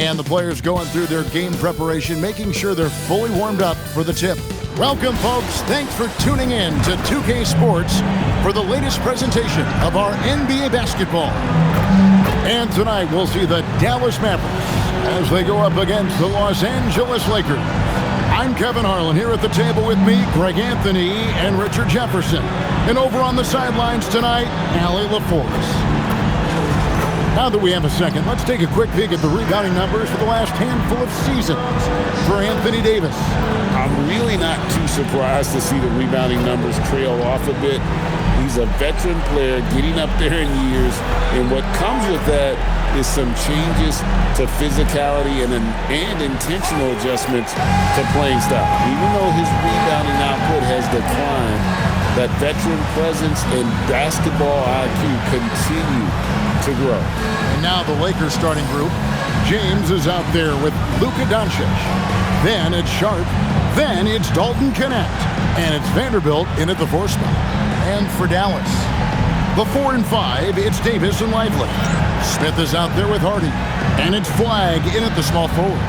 And the players going through their game preparation, making sure they're fully warmed up for the tip. Welcome, folks. Thanks for tuning in to 2K Sports for the latest presentation of our NBA basketball. And tonight we'll see the Dallas Mavericks as they go up against the Los Angeles Lakers. I'm Kevin Harlan here at the table with me, Greg Anthony and Richard Jefferson. And over on the sidelines tonight, Allie LaForce. Now that we have a second, let's take a quick peek at the rebounding numbers for the last handful of seasons for Anthony Davis. I'm really not too surprised to see the rebounding numbers trail off a bit. He's a veteran player getting up there in years, and what comes with that is some changes to physicality and intentional adjustments to playing style. Even though his rebounding output has declined, that veteran presence and basketball IQ continue to grow. And now the Lakers starting group. James is out there with Luka Doncic. Then it's Sharp. Then it's Dalton Connect. And it's Vanderbilt in at the 4 spot. And for Dallas, the 4 and 5, it's Davis and Lively. Smith is out there with Hardy. And it's Flagg in at the small forward.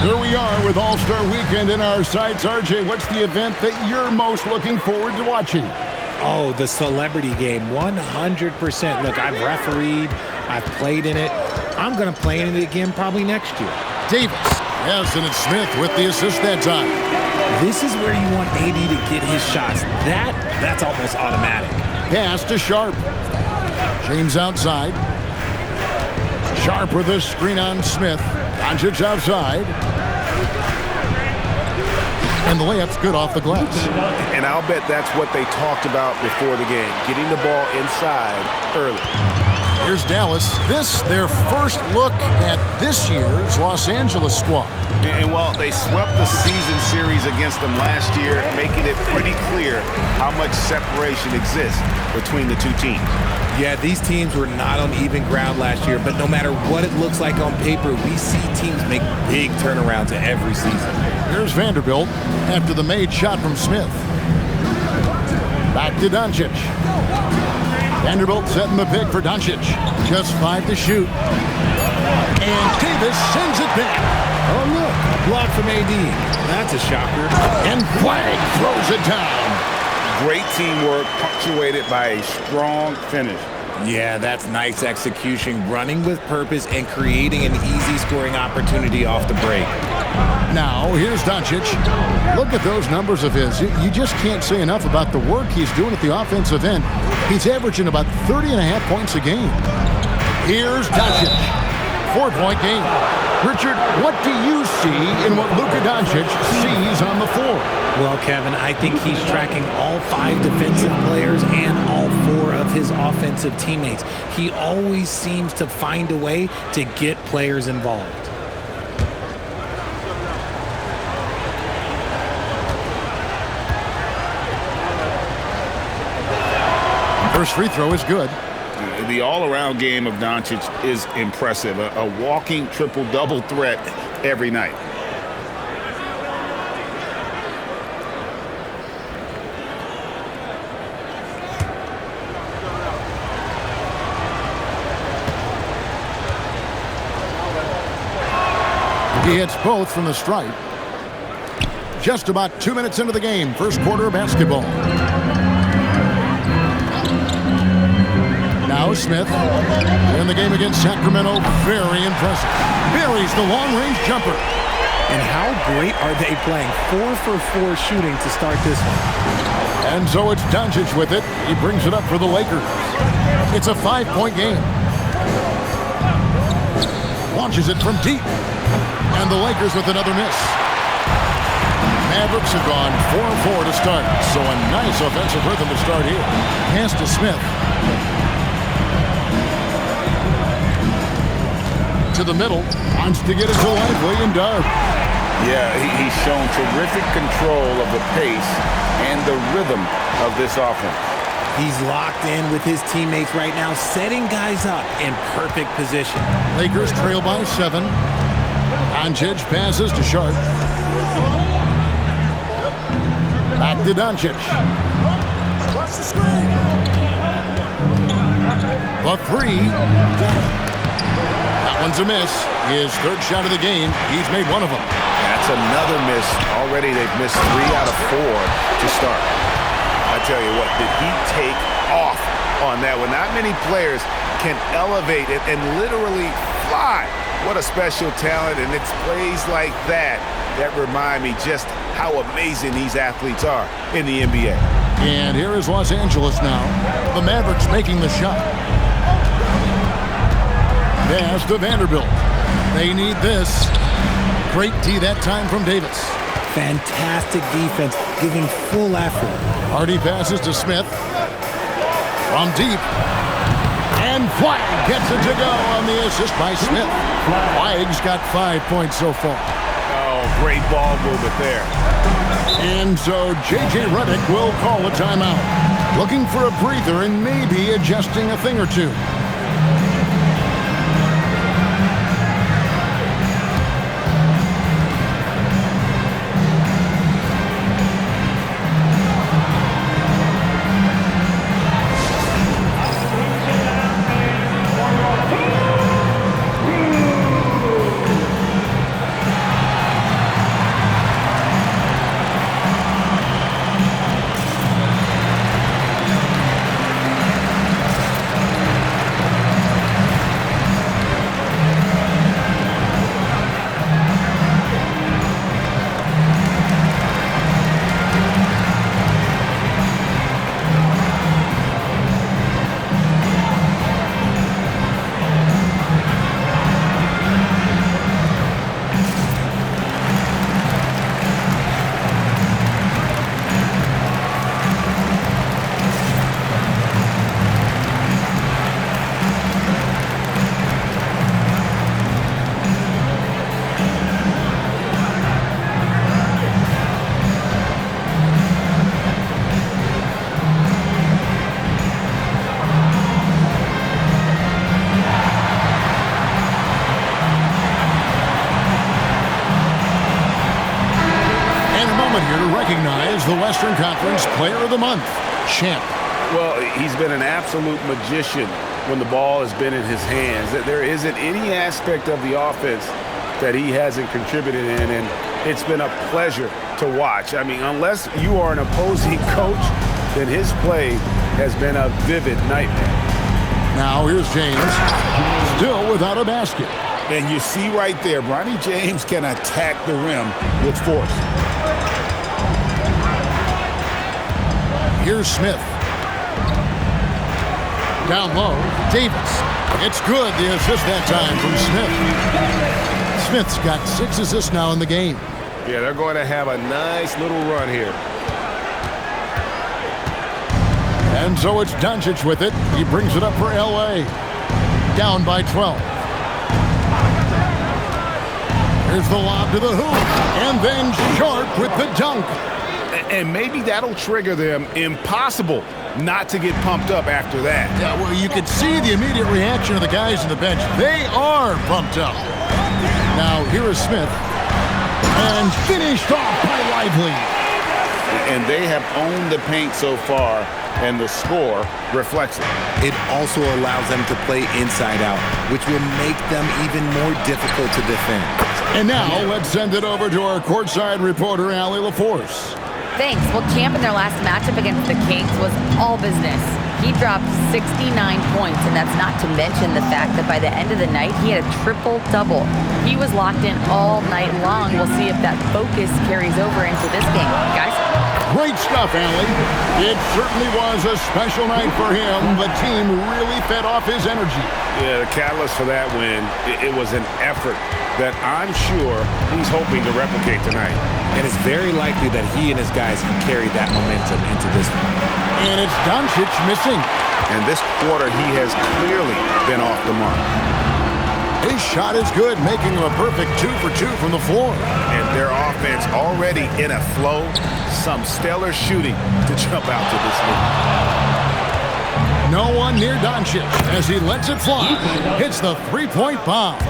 Here we are with All-Star Weekend in our sights. RJ, what's the event that you're most looking forward to watching? Oh, the celebrity game, 100%. Look, I've refereed, I've played in it. I'm going to play in it again probably next year. Davis, yes, and it's Smith with the assist that time. This is where you want AD to get his shots. That's almost automatic. Pass to Sharp. James outside. Sharp with a screen on Smith. Doncic outside. And the layup's good off the glass. And I'll bet that's what they talked about before the game, getting the ball inside early. Here's Dallas. This, their first look at this year's Los Angeles squad. And while they swept the season series against them last year, making it pretty clear how much separation exists between the two teams. Yeah, these teams were not on even ground last year, but no matter what it looks like on paper, we see teams make big turnarounds every season. Here's Vanderbilt after the made shot from Smith. Back to Doncic. Vanderbilt setting the pick for Doncic. Just 5 to shoot. And Davis sends it back. Oh, look, a block from AD. That's a shocker. And Flagg throws it down. Great teamwork, punctuated by a strong finish. Yeah, that's nice execution, running with purpose and creating an easy scoring opportunity off the break. Now, here's Doncic. Look at those numbers of his. You just can't say enough about the work he's doing at the offensive end. He's averaging about 30.5 points a game. Here's Doncic. 4-point game. Richard, what do you see in what Luka Doncic sees on the floor? Well, Kevin, I think he's tracking all 5 defensive players and all 4 of his offensive teammates. He always seems to find a way to get players involved. First free throw is good. The all-around game of Doncic is impressive. A walking triple-double threat every night. He hits both from the stripe. Just about 2 minutes into the game, first quarter of basketball. Now Smith in the game against Sacramento, very impressive. Buries the long-range jumper. And how great are they playing? 4 for 4 shooting to start this one. And so it's Doncic with it. He brings it up for the Lakers. It's a 5-point game. Launches it from deep. And the Lakers with another miss. Mavericks have gone 4-4 to start. So a nice offensive rhythm to start here. Pass to Smith. To the middle. Wants to get it to Lively and does. Yeah, he's shown terrific control of the pace and the rhythm of this offense. He's locked in with his teammates right now, setting guys up in perfect position. Lakers trail by 7. Doncic passes to Sharp. Back to Doncic. The 3. That one's a miss. His third shot of the game. He's made one of them. That's another miss. Already they've missed 3 out of 4 to start. I tell you what, did he take off on that one? Not many players can elevate it and literally fly. What a special talent, and it's plays like that that remind me just how amazing these athletes are in the NBA. And here is Los Angeles now. The Mavericks making the shot. Pass to Vanderbilt. They need this. Great D that time from Davis. Fantastic defense, giving full effort. Hardy passes to Smith. From deep. And Flagg gets it to go on the assist by Smith. Flagg's got 5 points so far. Oh, great ball movement there. And so J.J. Redick will call a timeout. Looking for a breather and maybe adjusting a thing or two. The Western Conference Player of the Month, Champ. Well, he's been an absolute magician when the ball has been in his hands. There isn't any aspect of the offense that he hasn't contributed in, and it's been a pleasure to watch. I mean, unless you are an opposing coach, then his play has been a vivid nightmare. Now here's James, still without a basket. And you see right there, Bronny James can attack the rim with force. Here's Smith. Down low, Davis. It's good, the assist that time from Smith. Smith's got 6 assists now in the game. Yeah, they're going to have a nice little run here. And so it's Doncic with it. He brings it up for L.A. Down by 12. Here's the lob to the hoop. And then Sharp with the dunk. And maybe that'll trigger them. Impossible not to get pumped up after that. Yeah, well, you could see the immediate reaction of the guys on the bench. They are pumped up. Now, here is Smith. And finished off by Lively. And they have owned the paint so far, and the score reflects it. It also allows them to play inside out, which will make them even more difficult to defend. And now, let's send it over to our courtside reporter, Allie LaForce. Thanks. Well, Champ in their last matchup against the Kings was all business. He dropped 69 points, and that's not to mention the fact that by the end of the night, he had a triple-double. He was locked in all night long. We'll see if that focus carries over into this game. Guys? Great stuff, Allie. It certainly was a special night for him. The team really fed off his energy. Yeah, the catalyst for that win, it was an effort that I'm sure he's hoping to replicate tonight. And it's very likely that he and his guys can carry that momentum into this one. And it's Doncic missing. And this quarter, he has clearly been off the mark. His shot is good, making him a perfect 2 for 2 from the floor. And their offense already in a flow. Some stellar shooting to jump out to this lead. No one near Doncic as he lets it fly. Hits the three-point bomb.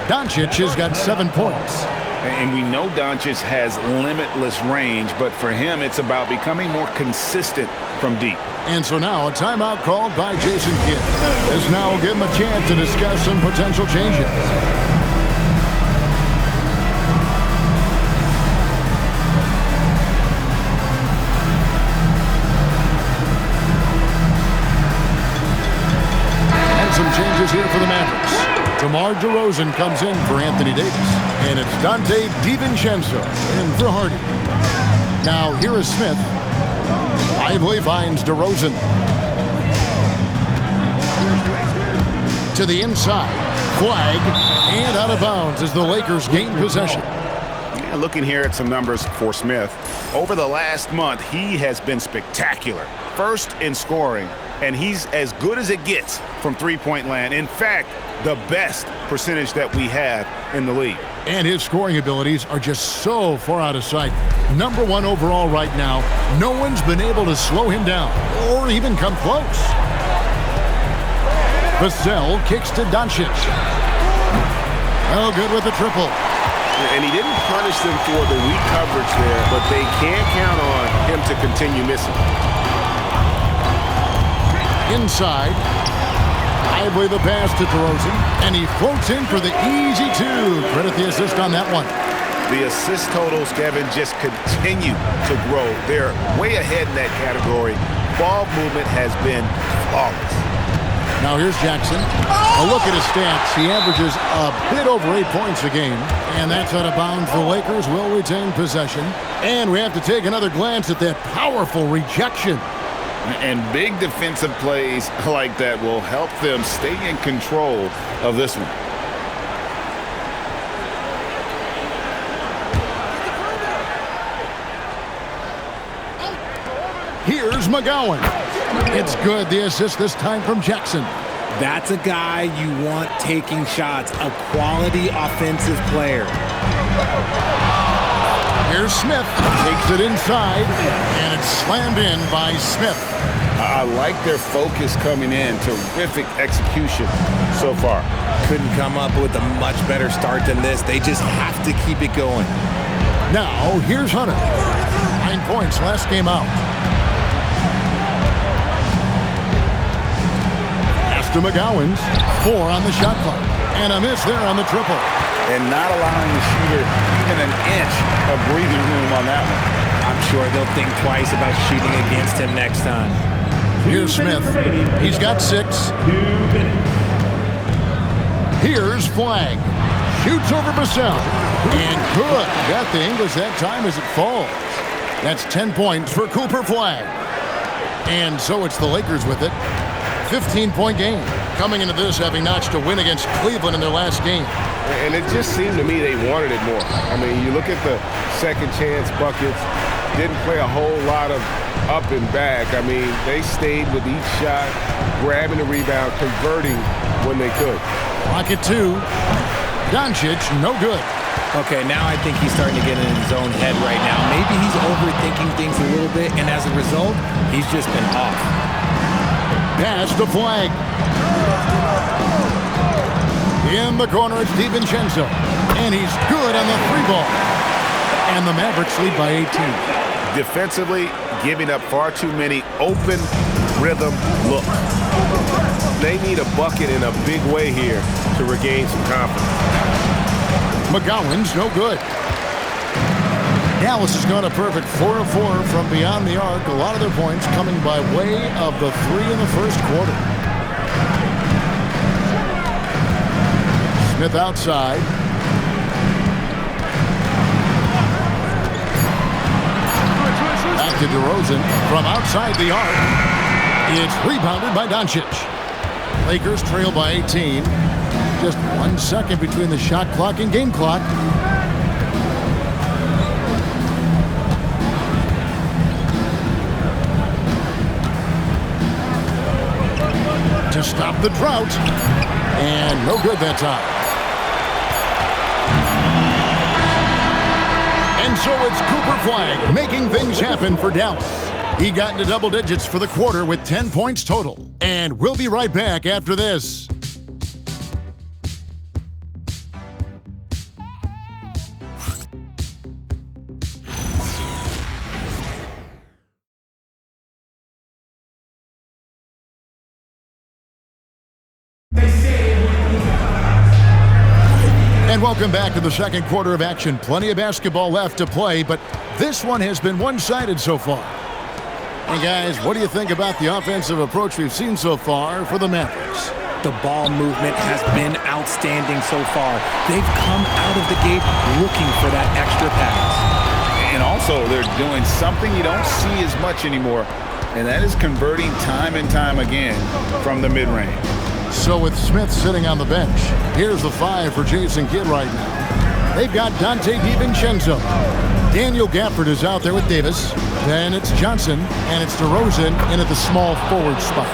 Doncic has got 7 points. And we know Doncic has limitless range, but for him, it's about becoming more consistent from deep. And so now a timeout called by Jason Kidd. This now will give him a chance to discuss some potential changes. Some changes here for the Mavericks. DeMar DeRozan comes in for Anthony Davis. And it's Dante DiVincenzo in for Hardy. Now here is Smith. Lively finds DeRozan. To the inside. Flag. And out of bounds as the Lakers gain possession. Yeah, looking here at some numbers for Smith. Over the last month, he has been spectacular. First in scoring. And he's as good as it gets from three-point land. In fact, the best percentage that we have in the league. And his scoring abilities are just so far out of sight. Number 1 overall right now. No one's been able to slow him down or even come close. Vassell kicks to Doncic. Oh, good with the triple. And he didn't punish them for the weak coverage there, but they can't count on him to continue missing. Inside. Lively the pass to DeRozan. And he floats in for the easy 2. Credit the assist on that one. The assist totals, Kevin, just continue to grow. They're way ahead in that category. Ball movement has been flawless. Now here's Jackson. A look at his stats. He averages a bit over 8 points a game. And that's out of bounds. The Lakers will retain possession. And we have to take another glance at that powerful rejection. And big defensive plays like that will help them stay in control of this one. Here's McGowan. It's good. The assist this time from Jackson. That's a guy you want taking shots, a quality offensive player. Here's Smith. Takes it inside, and it's slammed in by Smith. I like their focus coming in. Terrific execution so far. Couldn't come up with a much better start than this. They just have to keep it going. Now, here's Hunter. 9 points last game out. Pass to McGowan's. 4 on the shot clock. And a miss there on the triple. And not allowing the shooter even an inch of breathing room on that one. I'm sure they'll think twice about shooting against him next time. Here's Smith. He's got 6. Here's Flag. Shoots over Vassell. And good. Got the English that time as it falls. That's 10 points for Cooper Flag. And so it's the Lakers with it. 15-point game. Coming into this having notched a win against Cleveland in their last game. And it just seemed to me they wanted it more. I mean, you look at the second chance buckets, didn't play a whole lot of up and back. I mean, they stayed with each shot, grabbing the rebound, converting when they could. Rocket 2. Doncic, no good. Okay, now I think he's starting to get in his own head right now. Maybe he's overthinking things a little bit, and as a result, he's just been off. Pass to Flag. In the corner, it's DiVincenzo. And he's good on the 3-ball. And the Mavericks lead by 18. Defensively, giving up far too many open rhythm looks. They need a bucket in a big way here to regain some confidence. McGowan's no good. Dallas has gone a perfect 4 of 4 from beyond the arc. A lot of their points coming by way of the 3 in the first quarter. Smith outside. Back to DeRozan from outside the arc. It's rebounded by Doncic. Lakers trail by 18. Just 1 second between the shot clock and game clock. To stop the drought. And no good that time. And so it's Cooper Flag making things happen for Dallas. He got into double digits for the quarter with 10 points total. And we'll be right back after this. And welcome back to the second quarter of action. Plenty of basketball left to play, but this one has been one-sided so far. And guys, what do you think about the offensive approach we've seen so far for the Mavericks? The ball movement has been outstanding so far. They've come out of the gate looking for that extra pass. And also, they're doing something you don't see as much anymore, and that is converting time and time again from the mid-range. So with Smith sitting on the bench, here's the 5 for Jason Kidd right now. They've got Dante DiVincenzo. Daniel Gafford is out there with Davis. Then it's Johnson, and it's DeRozan in at the small forward spot.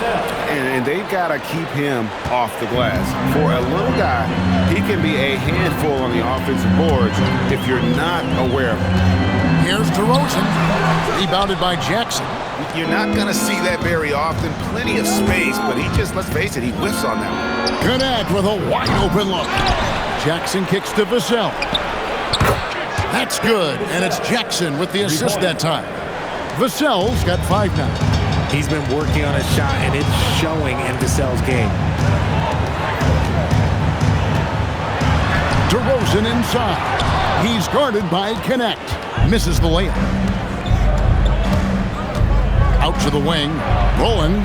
And they've got to keep him off the glass. For a little guy, he can be a handful on the offensive boards if you're not aware of him. Here's DeRozan, rebounded by Jackson. You're not going to see that very often. Plenty of space, but he just, let's face it, he whiffs on that one. Connect with a wide open look. Jackson kicks to Vassell. That's good, and it's Jackson with the assist that time. Vassell's got 5 now. He's been working on his shot, and it's showing in Vassell's game. DeRozan inside. He's guarded by Connect. Misses the layup. Out to the wing. Rolling.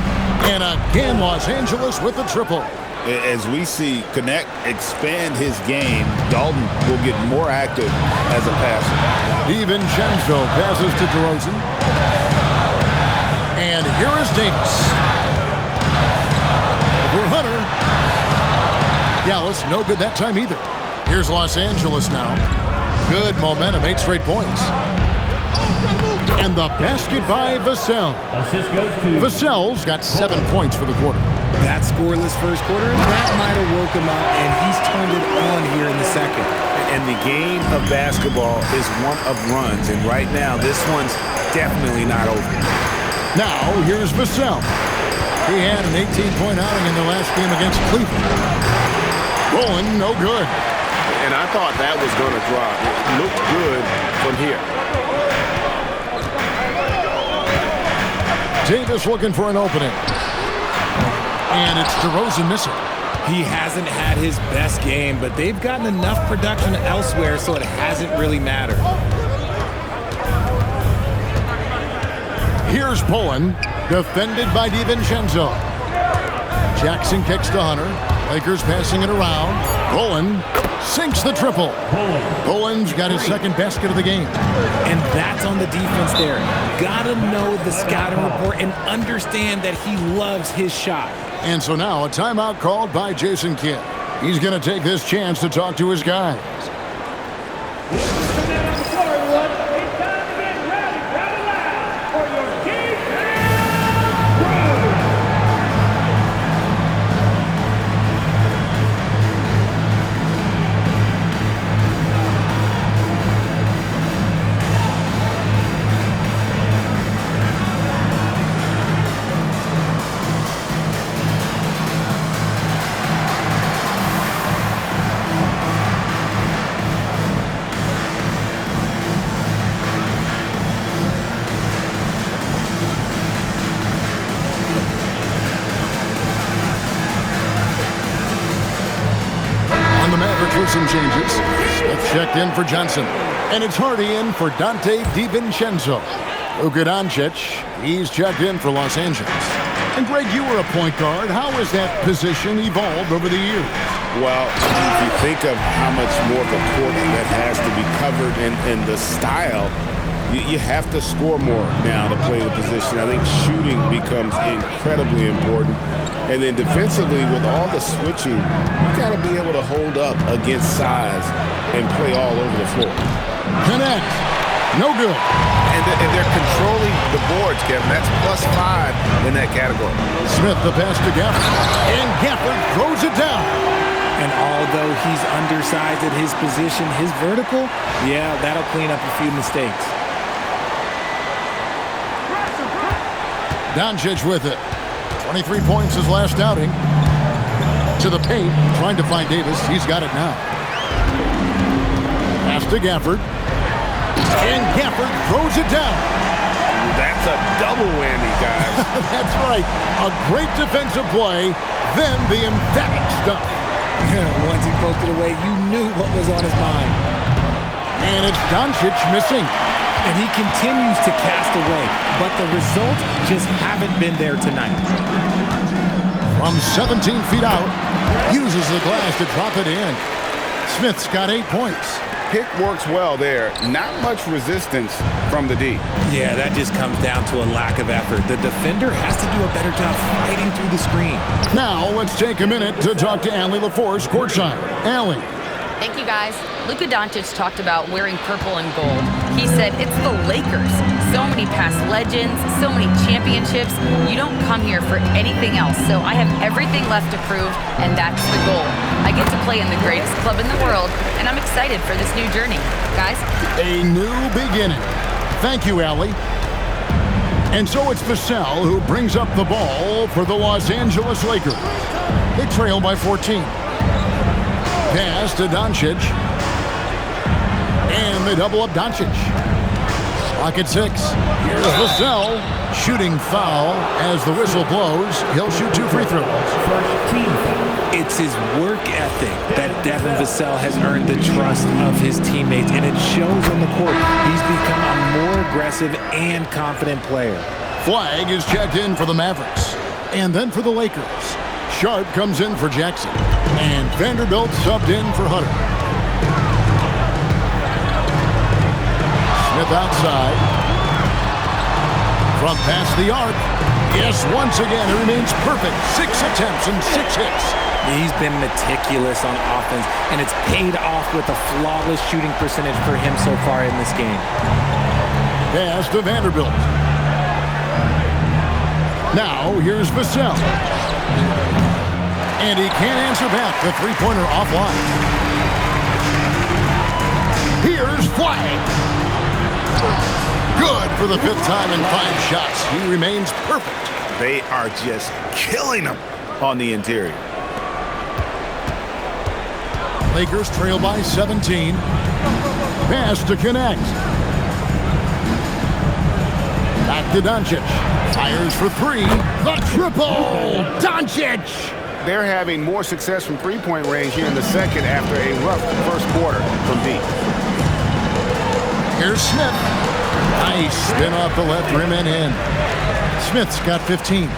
And again, Los Angeles with the triple. As we see Connect expand his game, Dalton will get more active as a passer. DiVincenzo passes to DeRozan. And here is Davis. For Hunter. Dallas, no good that time either. Here's Los Angeles now. Good momentum, 8 straight points. And the basket by Vassell. Vassell's got 7 points for the quarter. That scoreless first quarter, that might have woke him up, and he's turned it on here in the second. And the game of basketball is one of runs, and right now this one's definitely not over. Now, here's Vassell. He had an 18-point outing in the last game against Cleveland. Rolling, no good. And I thought that was going to drop. It looked good from here. Davis looking for an opening. And it's DeRozan missing. He hasn't had his best game, but they've gotten enough production elsewhere, so it hasn't really mattered. Here's Pullen, defended by DiVincenzo. Jackson kicks to Hunter. Lakers passing it around. Pullen sinks the triple. Pullen's got his second basket of the game. And that's on the defense there. Gotta know the scouting report and understand that he loves his shot. And so now a timeout called by Jason Kidd. He's going to take this chance to talk to his guys. Some changes. Smith checked in for Johnson. And it's Hardy in for Dante DiVincenzo. Luka Doncic, he's checked in for Los Angeles. And Greg, you were a point guard. How has that position evolved over the years? Well, if you think of how much more of a court that has to be covered and the style, you have to score more now to play the position. I think shooting becomes incredibly important. And then defensively, with all the switching, you got to be able to hold up against size and play all over the floor. Connect. No good. And they're controlling the boards, Kevin. That's +5 in that category. Smith the pass to Gafford. And Gafford throws it down. And although he's undersized at his position, his vertical, yeah, that'll clean up a few mistakes. Doncic with it. 23 points his last outing. To the paint, trying to find Davis. He's got it now. Pass to Gafford. And Gafford throws it down. That's a double whammy, guys. That's right. A great defensive play, then the emphatic stuff. Once he poked it away, you knew what was on his mind. And it's Doncic missing. And he continues to cast away, but the results just haven't been there tonight. From 17 feet out, uses the glass to drop it in. Smith's got 8 points. Pick works well there. Not much resistance from the D. Yeah, that just comes down to a lack of effort. The defender has to do a better job fighting through the screen. Now let's take a minute to talk to Allie LaForce courtside. Allie. Thank you, guys. Luka Doncic talked about wearing purple and gold. He said, it's the Lakers. So many past legends, so many championships. You don't come here for anything else. So I have everything left to prove, and that's the goal. I get to play in the greatest club in the world, and I'm excited for this new journey. Guys? A new beginning. Thank you, Allie. And so it's Vassell who brings up the ball for the Los Angeles Lakers. They trail by 14. Pass to Doncic. And they double up Doncic. Clock at 6. Here's Vassell. Shooting foul as the whistle blows. He'll shoot 2 free throws. It's his work ethic that Devin Vassell has earned the trust of his teammates, and it shows on the court. He's become a more aggressive and confident player. Flag is checked in for the Mavericks. And then for the Lakers. Sharp comes in for Jackson. And Vanderbilt subbed in for Hunter. Smith outside. From past the arc. Yes, once again, it remains perfect. 6 attempts and 6 hits. He's been meticulous on offense, and it's paid off with a flawless shooting percentage for him so far in this game. Pass to Vanderbilt. Now, here's Vassell. And he can't answer back. The three-pointer offline. Here's Flag. Good for the 5th time in 5 shots. He remains perfect. They are just killing him on the interior. Lakers trail by 17. Pass to connect. Back to Doncic. Fires for 3. The triple! Doncic! They're having more success from three-point range here in the second after a rough first quarter from deep. Here's Smith. Nice spin off the left rim and in. Smith's got 15.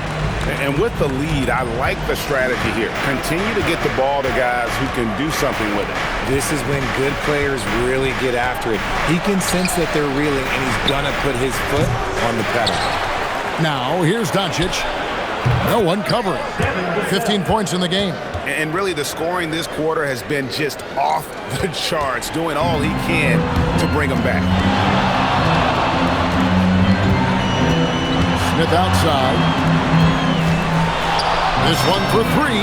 And with the lead, I like the strategy here. Continue to get the ball to guys who can do something with it. This is when good players really get after it. He can sense that they're reeling, and he's going to put his foot on the pedal. Now, here's Doncic. No one covering. 15 points in the game. And really, the scoring this quarter has been just off the charts, doing all he can to bring them back. Smith outside. This one for 3.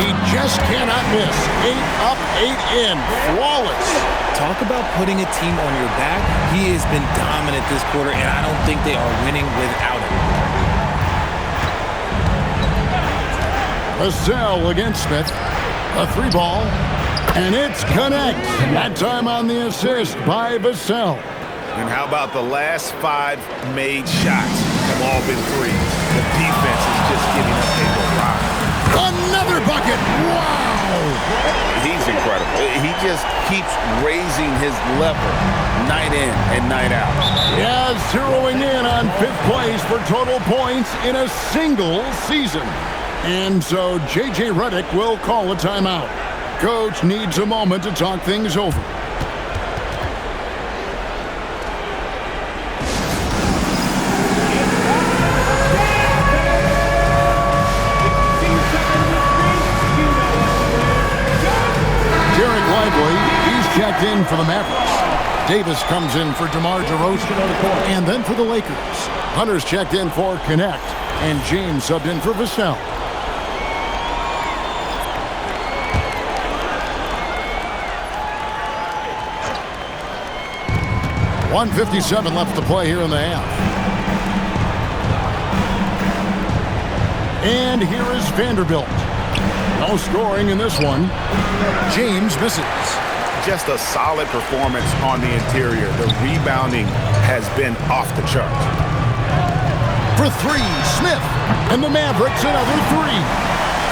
He just cannot miss. 8 up, 8 in. Flawless. Talk about putting a team on your back. He has been dominant this quarter, and I don't think they are winning without him. Vassell against Smith. A 3-ball. And it's connect. That time on the assist by Vassell. And how about the last 5 made shots have all been threes? The defense is just getting up there to rock. Another bucket. Wow. He's incredible. He just keeps raising his level night in and night out. Yeah, zeroing in on 5th place for total points in a single season. And so J.J. Redick will call a timeout. Coach needs a moment to talk things over. He's checked in for the Mavericks. Davis comes in for DeMar DeRozan. And then for the Lakers. Hunter's checked in for Connect. And James subbed in for Vassell. .157 left to play here in the half. And here is Vanderbilt. No scoring in this one. James misses. Just a solid performance on the interior. The rebounding has been off the chart. For 3, Smith. And the Mavericks another 3.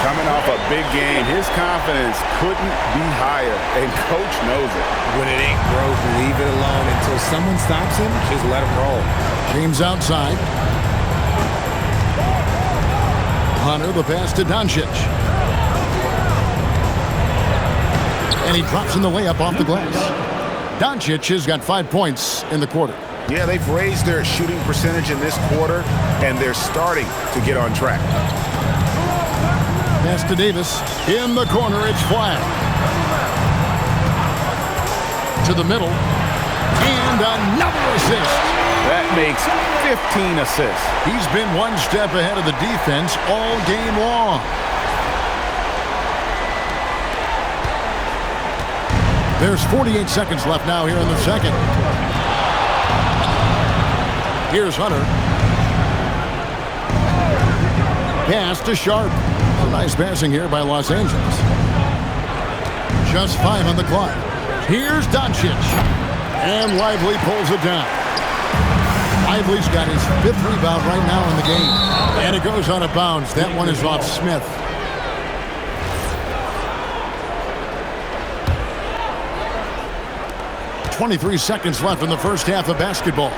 Coming off a big game. His confidence couldn't be higher, and Coach knows it. When it ain't broke, leave it alone until someone stops him. Just let him roll. James outside. Hunter, the pass to Doncic. And he drops in the layup off the glass. Doncic has got 5 points in the quarter. Yeah, they've raised their shooting percentage in this quarter, and they're starting to get on track. Pass to Davis. In the corner, it's flat. To the middle. And another assist. That makes 15 assists. He's been one step ahead of the defense all game long. There's 48 seconds left now here in the second. Here's Hunter. Pass to Sharp. Nice passing here by Los Angeles. Just 5 on the clock. Here's Doncic. And Lively pulls it down. Lively's got his 5th rebound right now in the game. And it goes out of bounds. That one is off Smith. .23 seconds left in the first half of basketball.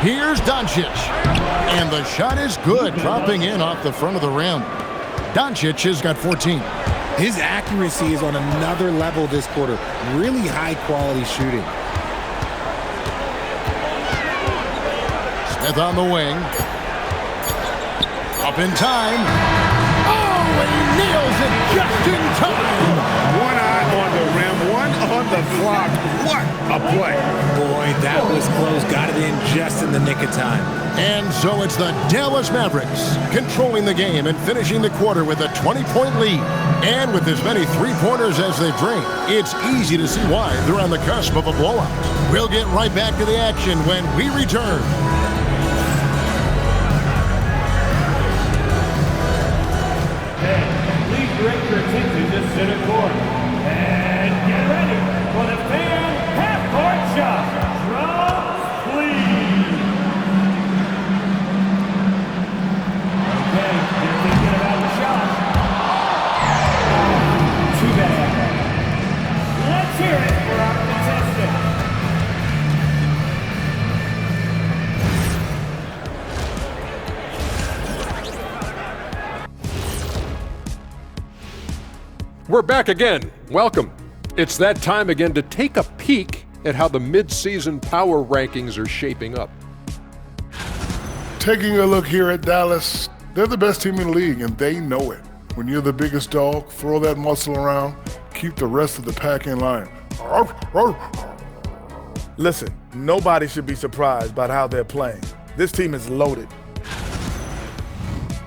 Here's Doncic. And the shot is good, dropping in off the front of the rim. Doncic has got 14. His accuracy is on another level this quarter. Really high-quality shooting. Smith on the wing. Up in time. Oh, and he nails it just in time. One eye on the rim, one on the clock. What a play. Boy, that was close. Got it in just in the nick of time. And so it's the Dallas Mavericks controlling the game and finishing the quarter with a 20-point lead. And with as many three-pointers as they've drained, it's easy to see why they're on the cusp of a blowout. We'll get right back to the action when we return. Please direct your attention to center court. And get ready for the fan half-court shot. Drums, please. Okay, you're thinking about the shot. Too bad. Let's hear it for our contestant. We're back again. Welcome. It's that time again to take a peek at how the mid-season power rankings are shaping up. Taking a look here at Dallas, they're the best team in the league, and they know it. When you're the biggest dog, throw that muscle around, keep the rest of the pack in line. Listen, nobody should be surprised by how they're playing. This team is loaded.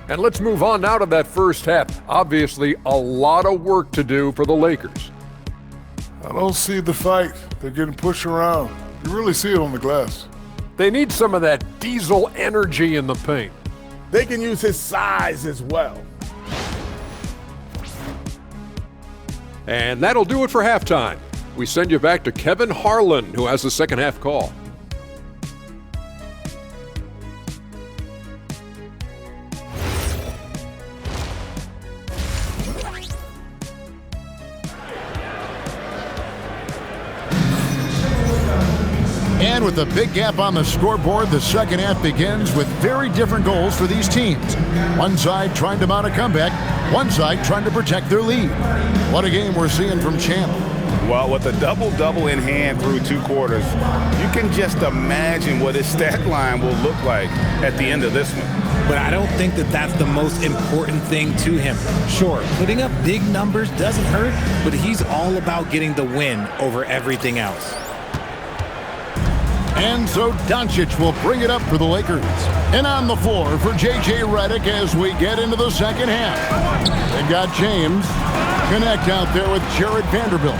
And let's move on now to that first half. Obviously, a lot of work to do for the Lakers. I don't see the fight. They're getting pushed around. You really see it on the glass. They need some of that diesel energy in the paint. They can use his size as well. And that'll do it for halftime. We send you back to Kevin Harlan, who has the second half call. And with a big gap on the scoreboard, the second half begins with very different goals for these teams. One side trying to mount a comeback, one side trying to protect their lead. What a game we're seeing from Champ. Well, with a double-double in hand through 2 quarters, you can just imagine what his stat line will look like at the end of this one. But I don't think that that's the most important thing to him. Sure, putting up big numbers doesn't hurt, but he's all about getting the win over everything else. And so Doncic will bring it up for the Lakers. And on the floor for J.J. Redick as we get into the second half. They've got James connect out there with Jared Vanderbilt.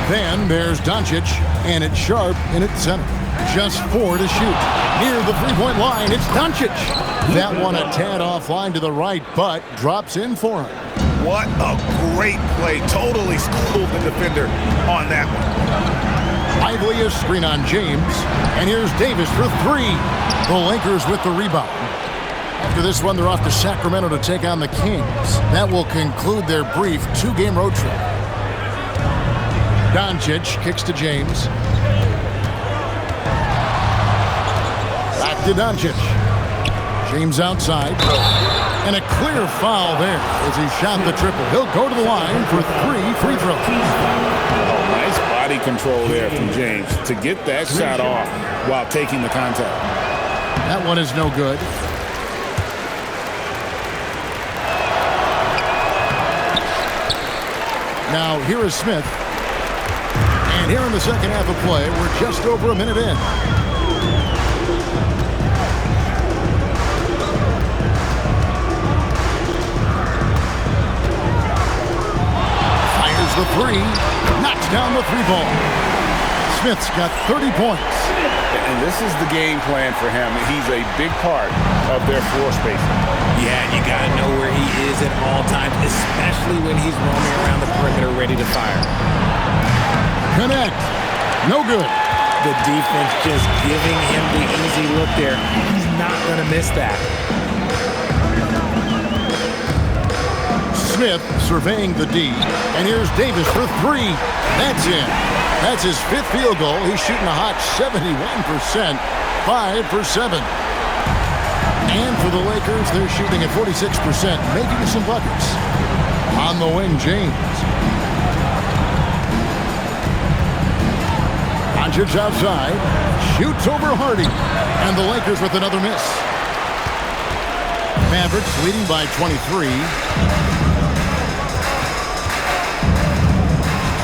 Then there's Doncic, and it's Sharp in at center. Just 4 to shoot. Near the three-point line, it's Doncic. That one a tad offline to the right, but drops in for him. What a great play. Totally schooled the defender on that one. Lively is screen on James, and here's Davis for 3. The Lakers with the rebound. After this one, they're off to Sacramento to take on the Kings. That will conclude their brief 2-game road trip. Doncic kicks to James. Back to Doncic. James outside. And a clear foul there as he shot the triple. He'll go to the line for 3 free throws. Oh, nice body control there from James to get that shot off while taking the contact. That one is no good. Now here is Smith. And here in the second half of play, we're just over a minute in. Fires the three. Knocks down the 3-ball. Smith's got 30 points. And this is the game plan for him. He's a big part of their floor spacing. Yeah, you got to know where he is at all times, especially when he's roaming around the perimeter ready to fire. Connect. No good. The defense just giving him the easy look there. He's not going to miss that. Smith surveying the D. And here's Davis for 3. That's in. That's his 5th field goal. He's shooting a hot 71%. 5 for 7. And for the Lakers, they're shooting at 46%, making some buckets. On the wing, James. Doncic outside. Shoots over Hardy. And the Lakers with another miss. Mavericks leading by 23.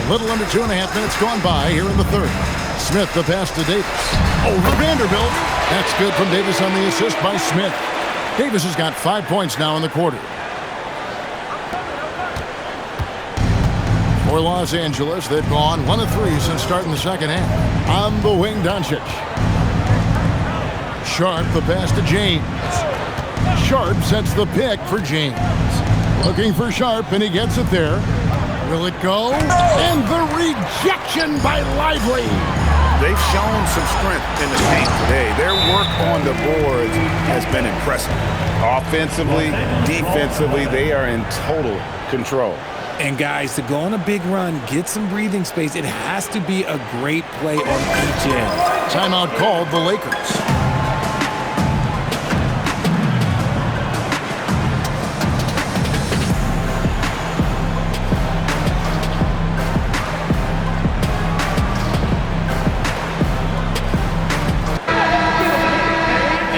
A little under 2.5 minutes gone by here in the third. Smith the pass to Davis. Over Vanderbilt. That's good from Davis on the assist by Smith. Davis has got 5 points now in the quarter. For Los Angeles, they've gone 1 of 3 since starting the second half. On the wing, Doncic. Sharp the pass to James. Sharp sets the pick for James. Looking for Sharp, and he gets it there. Will it go? And the rejection by Lively. They've shown some strength in the paint today. Their work on the boards has been impressive. Offensively, defensively, they are in total control. And guys, to go on a big run, get some breathing space, it has to be a great play on each end. Timeout called the Lakers.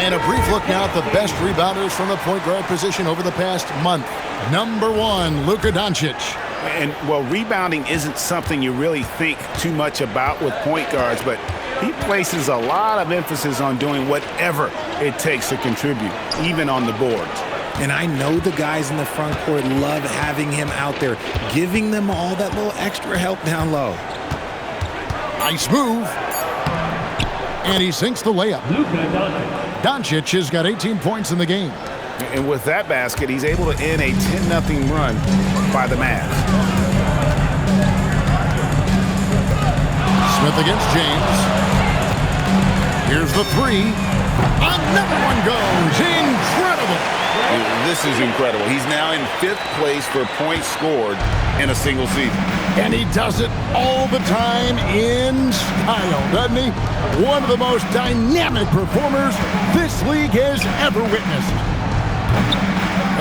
And a brief look now at the best rebounders from the point guard position over the past month. Number 1, Luka Doncic. And, well, rebounding isn't something you really think too much about with point guards, but he places a lot of emphasis on doing whatever it takes to contribute, even on the boards. And I know the guys in the front court love having him out there, giving them all that little extra help down low. Nice move. And he sinks the layup. Doncic has got 18 points in the game. And with that basket, he's able to end a 10-0 run by the Mavs. Smith against James. Here's the 3. Another one goes. Incredible. This is incredible. He's now in 5th place for points scored in a single season. And he does it all the time in style, doesn't he? One of the most dynamic performers this league has ever witnessed.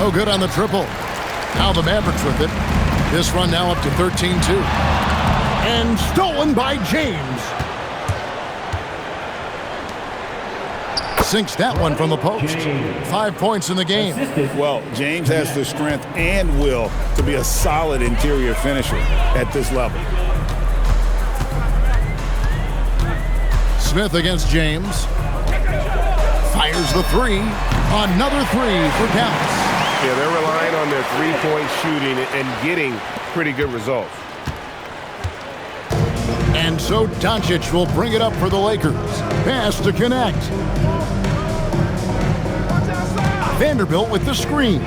Oh, good on the triple. Now the Mavericks with it. This run now up to 13-2. And stolen by James. Sinks that one from the post. 5 points in the game. Well, James has the strength and will to be a solid interior finisher at this level. Smith against James. Fires the 3. Another 3 for Dallas. Yeah, they're relying on their three-point shooting and getting pretty good results. And so Doncic will bring it up for the Lakers. Pass to connect. Vanderbilt with the screen.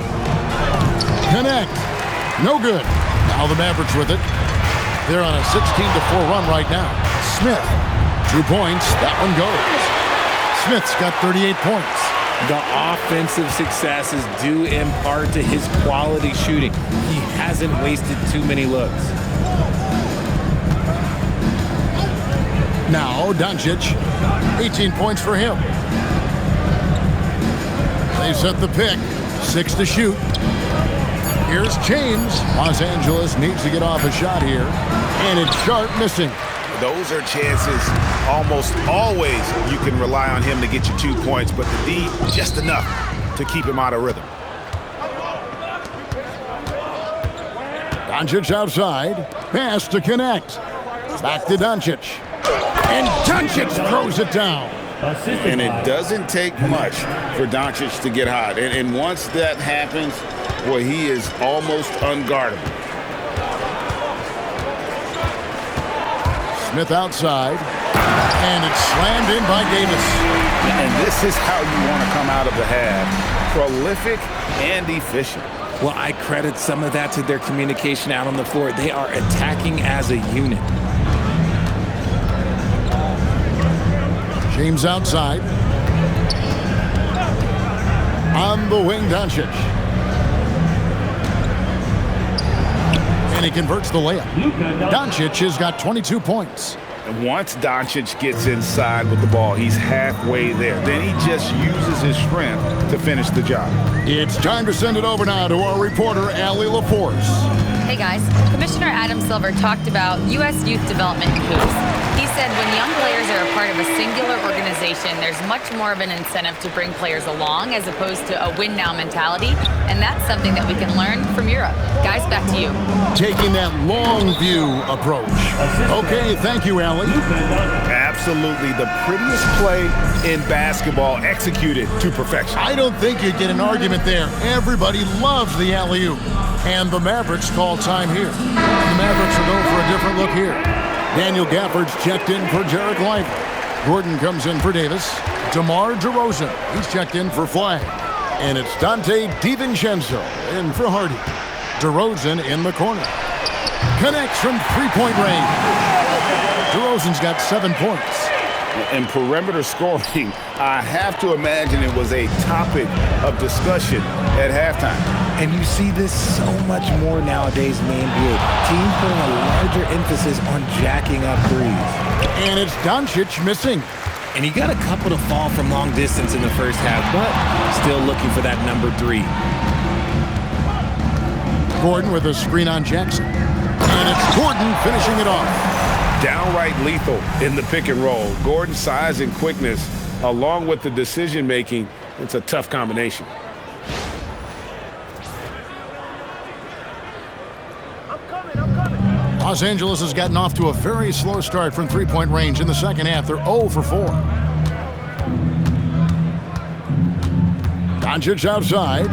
Connect. No good. Now the Mavericks with it. They're on a 16-4 run right now. Smith, 2 points. That one goes. Smith's got 38 points. The offensive success is due in part to his quality shooting. He hasn't wasted too many looks. Now Doncic, 18 points for him. They set the pick, 6 to shoot. Here's James. Los Angeles needs to get off a shot here, and it's Sharp missing. Those are chances almost always you can rely on him to get you 2 points, but the D just enough to keep him out of rhythm. Doncic outside, pass to connect. Back to Doncic. And Doncic throws it down. And it doesn't take much for Doncic to get hot. And once that happens, well, he is almost unguardable. Smith outside, and it's slammed in by Davis. And this is how you want to come out of the half. Prolific and efficient. Well, I credit some of that to their communication out on the floor. They are attacking as a unit. James outside. On the wing, Doncic. And he converts the layup. Doncic has got 22 points. And once Doncic gets inside with the ball, he's halfway there. Then he just uses his strength to finish the job. It's time to send it over now to our reporter, Allie LaForce. Hey guys, Commissioner Adam Silver talked about U.S. youth development in hoops. He said when young players are a part of a singular organization, there's much more of an incentive to bring players along as opposed to a win-now mentality, and that's something that we can learn from Europe. Guys, back to you. Taking that long view approach. Okay, thank you, Allie. Absolutely the prettiest play in basketball executed to perfection. I don't think you'd get an argument there. Everybody loves the alley-oop. And the Mavericks call time here. The Mavericks will go for a different look here. Daniel Gafford's checked in for Jarek Lively. Gordon comes in for Davis. DeMar DeRozan, he's checked in for Flag. And it's Dante DiVincenzo in for Hardy. DeRozan in the corner. Connects from three-point range. DeRozan's got 7 points. And perimeter scoring, I have to imagine it was a topic of discussion at halftime. And you see this so much more nowadays in the NBA. Teams putting a larger emphasis on jacking up threes. And it's Doncic missing. And he got a couple to fall from long distance in the first half, but still looking for that number 3. Gordon with a screen on Jackson. And it's Gordon finishing it off. Downright lethal in the pick and roll. Gordon's size and quickness, along with the decision-making, it's a tough combination. Los Angeles has gotten off to a very slow start from three-point range in the second half. They're 0 for 4. Doncic outside.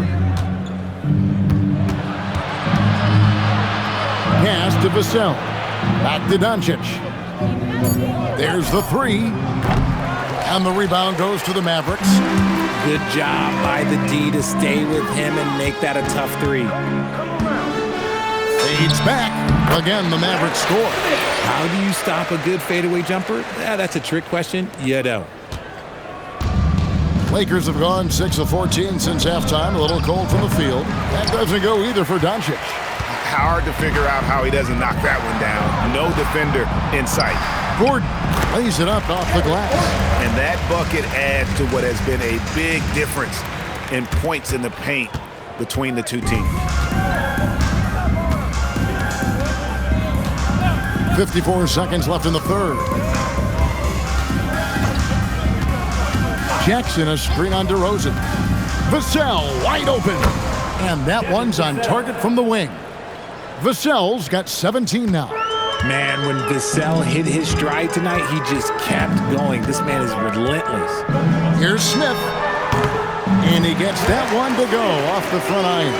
Pass to Vassell. Back to Doncic. There's the 3. And the rebound goes to the Mavericks. Good job by the D to stay with him and make that a tough 3. Fades back. Again, the Mavericks score. How do you stop a good fadeaway jumper? That's a trick question. You don't. Lakers have gone 6 of 14 since halftime. A little cold from the field. That doesn't go either for Doncic. Hard to figure out how he doesn't knock that one down. No defender in sight. Gordon lays it up off the glass. And that bucket adds to what has been a big difference in points in the paint between the two teams. 54 seconds left in the third. Jackson, a screen on DeRozan. Vassell wide open. And that one's on target from the wing. Vassell's got 17 now. Man, when Vassell hit his stride tonight, he just kept going. This man is relentless. Here's Smith. And he gets that one to go off the front iron.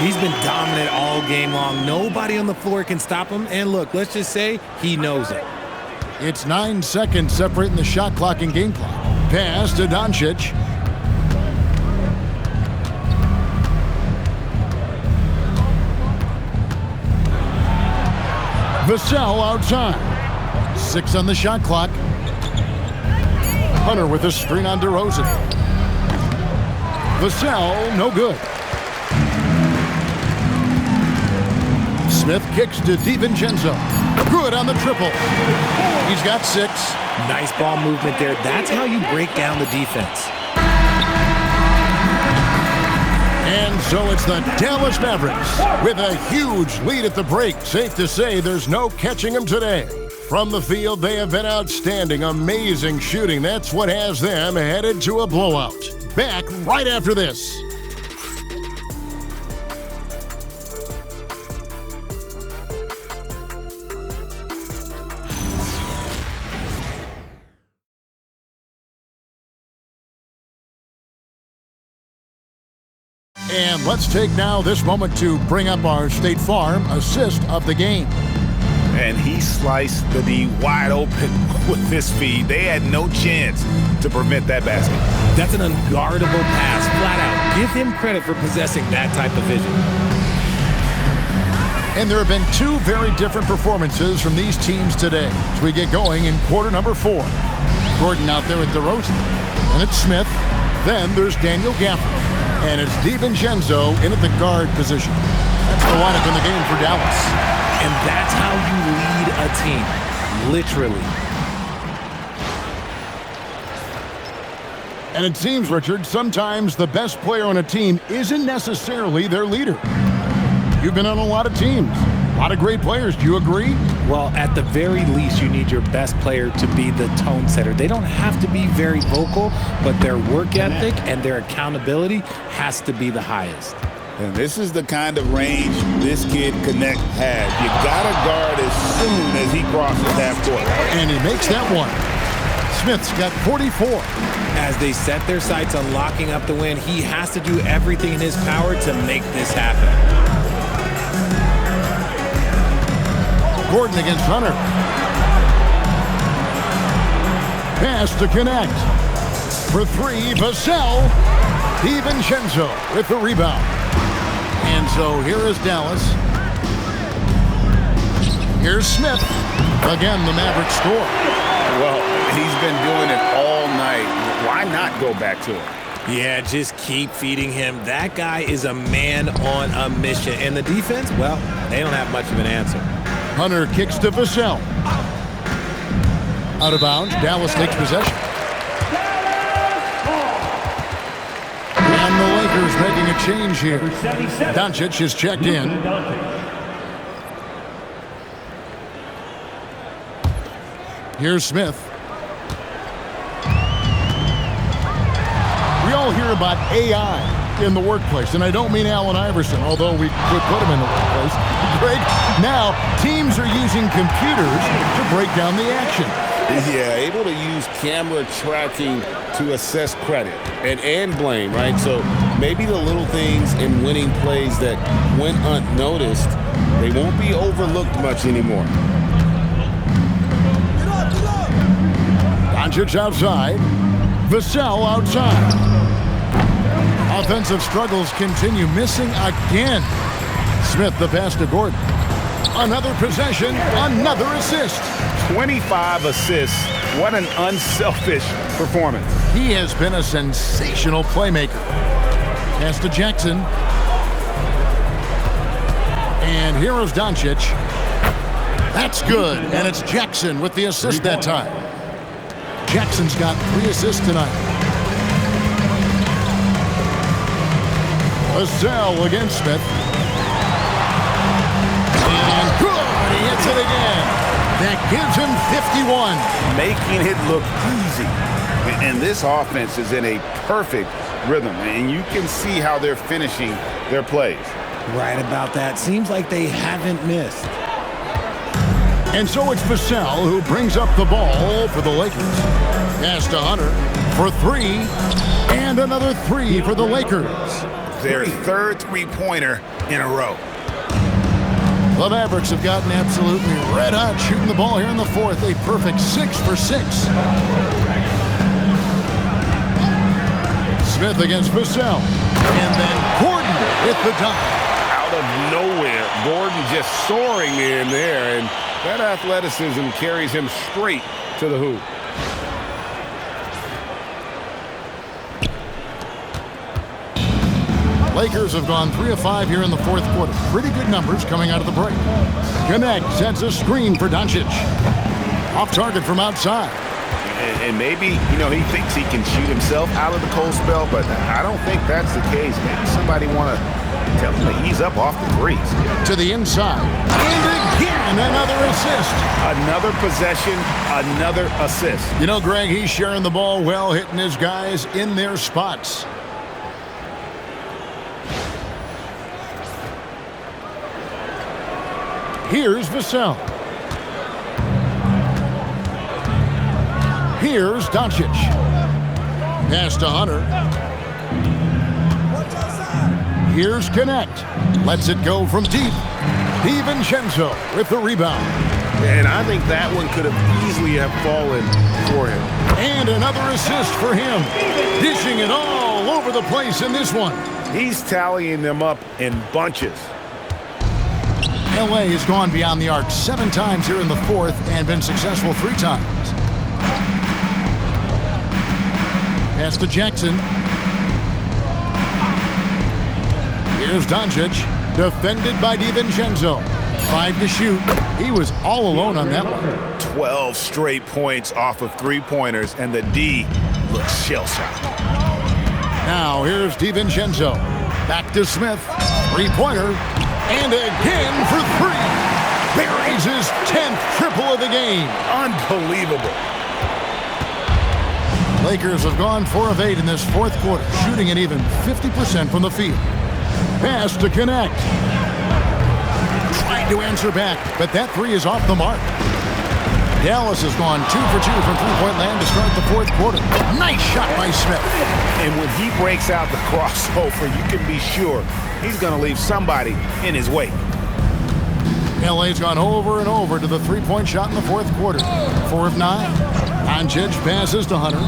He's been dominant all game long. Nobody on the floor can stop him. And look, let's just say he knows it. It's 9 seconds separating the shot clock and game clock. Pass to Doncic. Vassell outside. 6 on the shot clock. Hunter with a screen on DeRozan. Vassell, no good. Smith kicks to DiVincenzo. Good on the triple. He's got 6. Nice ball movement there. That's how you break down the defense. And so it's the Dallas Mavericks with a huge lead at the break. Safe to say there's no catching them today. From the field, they have been outstanding. Amazing shooting. That's what has them headed to a blowout. Back right after this. And let's take now this moment to bring up our State Farm assist of the game. And he sliced the D wide open with this feed. They had no chance to prevent that basket. That's an unguardable pass, flat out. Give him credit for possessing that type of vision. And there have been 2 very different performances from these teams today as we get going in quarter number 4. Gordon out there with DeRozan, and it's Smith. Then there's Daniel Gafford, and it's DiVincenzo in at the guard position. That's the lineup in the game for Dallas. And that's how you lead a team, literally. And it seems, Richard, sometimes the best player on a team isn't necessarily their leader. You've been on a lot of teams, a lot of great players. Do you agree? Well, at the very least, you need your best player to be the tone setter. They don't have to be very vocal, but their work ethic and their accountability has to be the highest. And this is the kind of range this kid Connect has. You gotta guard as soon as he crosses half court. And he makes that one. Smith's got 44. As they set their sights on locking up the win, he has to do everything in his power to make this happen. Gordon against Hunter. Pass to Connect. For 3, Vassell. DiVincenzo with the rebound. And so here is Dallas. Here's Smith. Again, the Mavericks score. Well, he's been doing it all night. Why not go back to it? Yeah, just keep feeding him. That guy is a man on a mission. And the defense, well, they don't have much of an answer. Hunter kicks to Vassell. Out of bounds, Dallas takes possession. And the Lakers making a change here. Doncic is checked in. Here's Smith. We all hear about AI in the workplace, and I don't mean Allen Iverson, although we could put him in the workplace. Greg, now teams are using computers to break down the action. Yeah, able to use camera tracking to assess credit and blame, right? So maybe the little things in winning plays that went unnoticed, they won't be overlooked much anymore. Doncic outside. Vassell outside. Offensive struggles continue, missing again. Smith the pass to Gordon. Another possession, another assist. 25 assists. What an unselfish performance. He has been a sensational playmaker. Pass to Jackson. And here is Doncic. That's good, and it's Jackson with the assist that time. Jackson's got 3 assists tonight. Vassell against Smith. And good! He hits it again. That gives him 51. Making it look easy. And this offense is in a perfect rhythm. And you can see how they're finishing their plays. Right about that. Seems like they haven't missed. And so it's Vassell who brings up the ball for the Lakers. Pass to Hunter for 3. And another 3 for the Lakers. Their third three-pointer in a row. The Mavericks have gotten absolutely red hot shooting the ball here in the 4th. A perfect 6 for 6. Smith against Vassell. And then Gordon with the dunk. Out of nowhere, Gordon just soaring in there, and that athleticism carries him straight to the hoop. Lakers have gone 3 of 5 here in the fourth quarter. Pretty good numbers coming out of the break. Connect sets a screen for Doncic. Off target from outside. And maybe, he thinks he can shoot himself out of the cold spell, but I don't think that's the case. Maybe somebody want to tell him to ease up off the threes. To the inside. And again, another assist. Another possession, another assist. Greg, he's sharing the ball well, hitting his guys in their spots. Here's Vassell. Here's Doncic. Pass to Hunter. Here's Connect. Lets it go from deep. DiVincenzo with the rebound. And I think that one could have easily have fallen for him. And another assist for him. Dishing it all over the place in this one. He's tallying them up in bunches. LA has gone beyond the arc 7 times here in the fourth and been successful 3 times. Pass to Jackson. Here's Doncic, defended by DiVincenzo. 5 to shoot. He was all alone on that one. 12 straight points off of 3-pointers, and the D looks shell-shocked. Now here's DiVincenzo. Back to Smith. 3-pointer. And again for 3. Buries his 10th triple of the game. Unbelievable. Lakers have gone 4 of 8 in this fourth quarter, shooting at even 50% from the field. Pass to Connect. Trying to answer back, but that 3 is off the mark. Dallas has gone 2 for 2 from three-point land to start the fourth quarter. Nice shot by Smith. And when he breaks out the crossover, you can be sure he's going to leave somebody in his way. LA's gone over and over to the three-point shot in the fourth quarter. 4 of 9. Doncic passes to Hunter.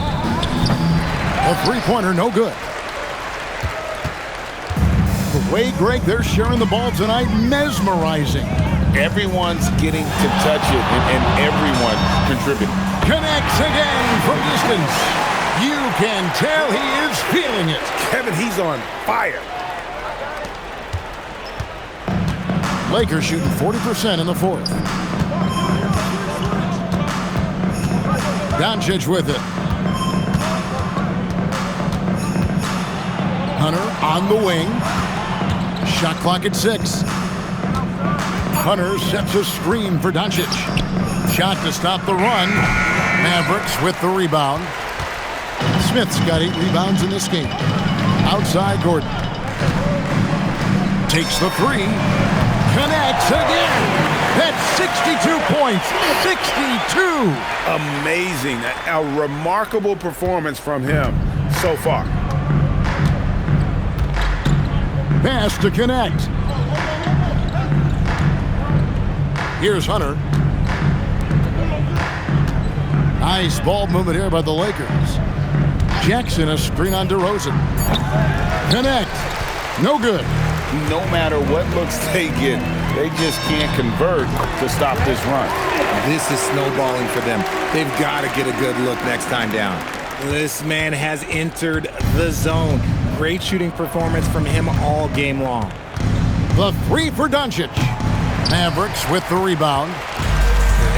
A three-pointer, no good. The way, Greg, they're sharing the ball tonight, mesmerizing. Everyone's getting to touch it, and everyone contributing. Connects again from distance. You can tell he is feeling it. Kevin, he's on fire. Lakers shooting 40% in the fourth. Doncic with it. Hunter on the wing. Shot clock at 6. Hunter sets a screen for Doncic. Shot to stop the run. Mavericks with the rebound. Smith's got 8 rebounds in this game. Outside Gordon. Takes the 3. Connects again. That's 62 points. 62. Amazing. A remarkable performance from him so far. Pass to Connect. Here's Hunter. Nice ball movement here by the Lakers. Jackson, a screen on DeRozan. Connect. No good. No matter what looks they get, they just can't convert to stop this run. This is snowballing for them. They've got to get a good look next time down. This man has entered the zone. Great shooting performance from him all game long. The 3 for Doncic. Mavericks with the rebound.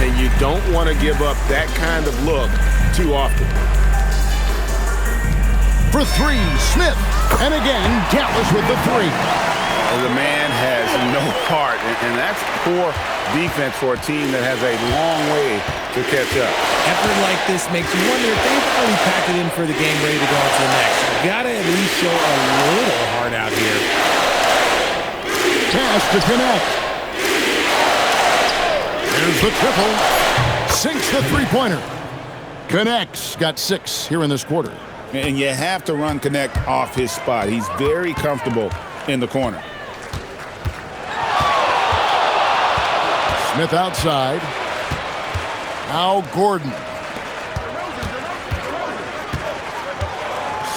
And you don't want to give up that kind of look too often. For 3, Smith. And again, Dallas with the 3. The man has no heart, and that's poor defense for a team that has a long way to catch up. Effort like this makes you wonder if they've really packed it in for the game, ready to go on to the next. You gotta at least show a little heart out here. Pass to Connect. There's the triple. Sinks the three-pointer. Connect's got 6 here in this quarter. And you have to run Connect off his spot. He's very comfortable in the corner. Smith outside. Now Gordon.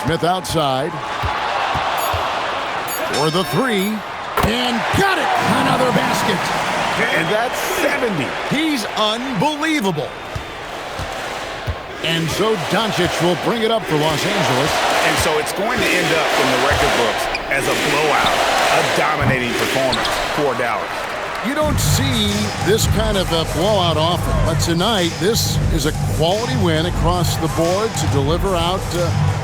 Smith outside. For the 3. And got it! Another basket. And that's 70. He's unbelievable. And so Doncic will bring it up for Los Angeles. And so it's going to end up in the record books as a blowout, a dominating performance for Dallas. You don't see this kind of a blowout often, but tonight this is a quality win across the board to deliver out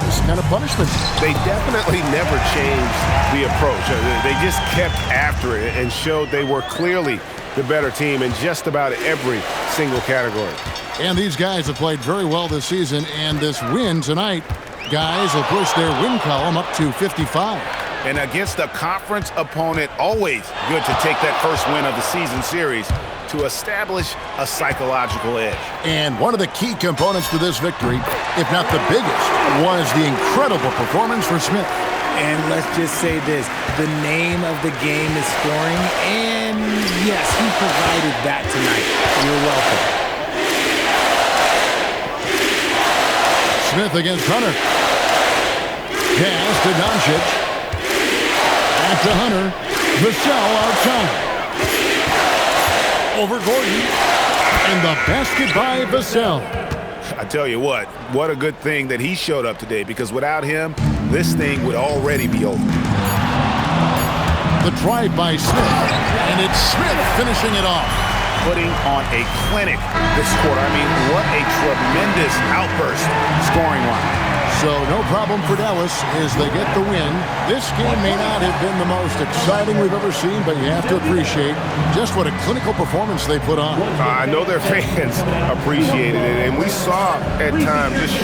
this kind of punishment. They definitely never changed the approach. They just kept after it and showed they were clearly the better team in just about every single category. And these guys have played very well this season, and this win tonight, guys, will push their win column up to 55. And against a conference opponent, always good to take that first win of the season series to establish a psychological edge. And one of the key components to this victory, if not the biggest, was the incredible performance for Smith. And let's just say this, the name of the game is scoring, and yes, he provided that tonight. You're welcome. Smith against Hunter. Pass to Doncic. Back to Hunter. Vassell outside. Over Gordon. And the basket by Vassell. I tell you what a good thing that he showed up today, because without him, this thing would already be over. The drive by Smith. And it's Smith finishing it off. Putting on a clinic this quarter. I mean, what a tremendous outburst scoring-wise. So no problem for Dallas as they get the win. This game may not have been the most exciting we've ever seen, but you have to appreciate just what a clinical performance they put on. I know their fans appreciated it, and we saw at times just